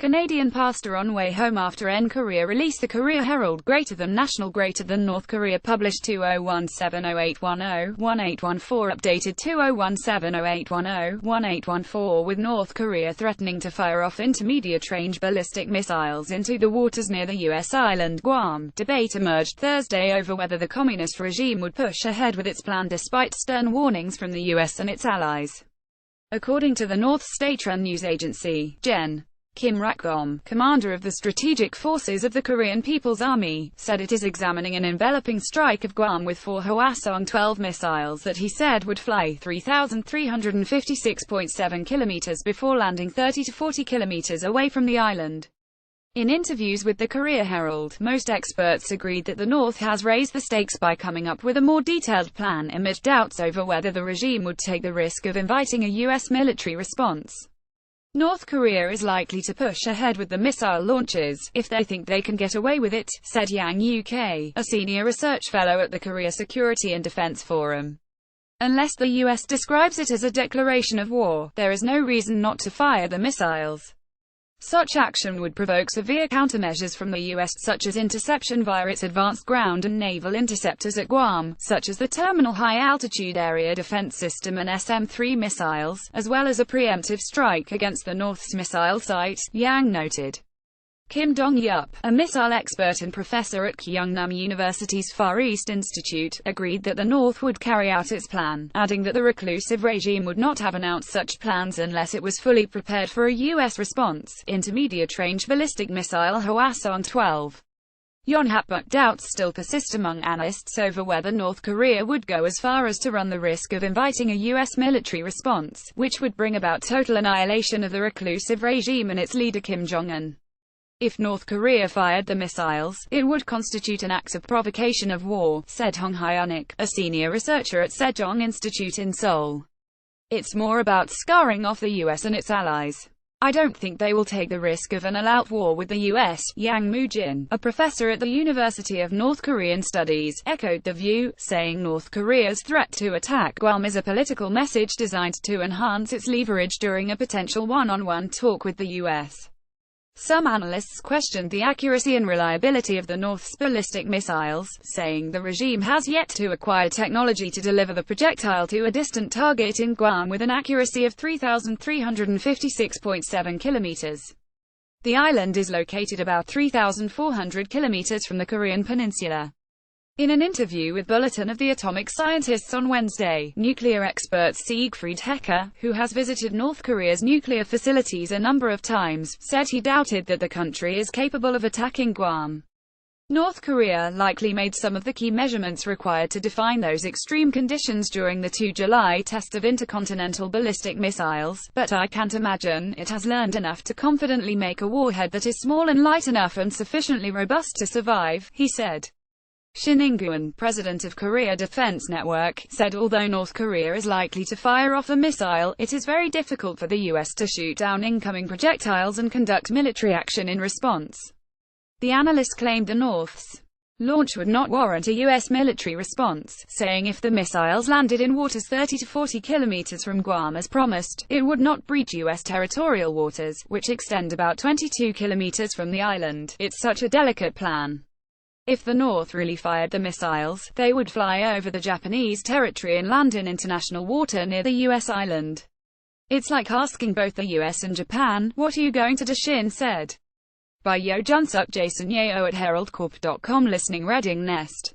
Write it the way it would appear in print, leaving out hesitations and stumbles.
Canadian pastor on way home after N Korea released the Korea Herald greater than national greater than North Korea published 2017-0810-1814 updated 2017-0810-1814 with North Korea threatening to fire off intermediate-range ballistic missiles into the waters near the U.S. island Guam. Debate emerged Thursday over whether the communist regime would push ahead with its plan despite stern warnings from the U.S. and its allies. According to the North State-run news agency, Gen. Kim Rakgom, commander of the strategic forces of the Korean People's Army, said it is examining an enveloping strike of Guam with 4 Hwasong-12 missiles that he said would fly 3,356.7 kilometers before landing 30 to 40 kilometers away from the island. In interviews with the Korea Herald, most experts agreed that the North has raised the stakes by coming up with a more detailed plan amid doubts over whether the regime would take the risk of inviting a U.S. military response. North Korea is likely to push ahead with the missile launches, if they think they can get away with it, said Yang UK, a senior research fellow at the Korea Security and Defense Forum. Unless the US describes it as a declaration of war, there is no reason not to fire the missiles. Such action would provoke severe countermeasures from the U.S., such as interception via its advanced ground and naval interceptors at Guam, such as the Terminal High Altitude Area Defense System and SM-3 missiles, as well as a preemptive strike against the North's missile site, Yang noted. Kim Dong-yup, a missile expert and professor at Kyungnam University's Far East Institute, agreed that the North would carry out its plan, adding that the reclusive regime would not have announced such plans unless it was fully prepared for a U.S. response. Intermediate-range ballistic missile Hwasong-12 Yonhap, but doubts still persist among analysts over whether North Korea would go as far as to run the risk of inviting a U.S. military response, which would bring about total annihilation of the reclusive regime and its leader Kim Jong-un. If North Korea fired the missiles, it would constitute an act of provocation of war, said Hong Hyonik, a senior researcher at Sejong Institute in Seoul. It's more about scarring off the US and its allies. I don't think they will take the risk of an all-out war with the US, Yang Moo-jin, a professor at the University of North Korean Studies, echoed the view, saying North Korea's threat to attack Guam is a political message designed to enhance its leverage during a potential one-on-one talk with the US. Some analysts questioned the accuracy and reliability of the North's ballistic missiles, saying the regime has yet to acquire technology to deliver the projectile to a distant target in Guam with an accuracy of 3,356.7 kilometers. The island is located about 3,400 kilometers from the Korean peninsula. In an interview with Bulletin of the Atomic Scientists on Wednesday, nuclear expert Siegfried Hecker, who has visited North Korea's nuclear facilities a number of times, said he doubted that the country is capable of attacking Guam. North Korea likely made some of the key measurements required to define those extreme conditions during the 2 July test of intercontinental ballistic missiles, but I can't imagine it has learned enough to confidently make a warhead that is small and light enough and sufficiently robust to survive, he said. Shin In-guan, president of Korea Defense Network, said although North Korea is likely to fire off a missile, it is very difficult for the U.S. to shoot down incoming projectiles and conduct military action in response. The analyst claimed the North's launch would not warrant a U.S. military response, saying if the missiles landed in waters 30 to 40 kilometers from Guam as promised, it would not breach U.S. territorial waters, which extend about 22 kilometers from the island. It's such a delicate plan. If the North really fired the missiles, they would fly over the Japanese territory and land in international water near the U.S. island. It's like asking both the U.S. and Japan, what are you going to do? Shin said. By Yo Junsuk, Jason Yeo at heraldcorp.com. Listening Reading Nest.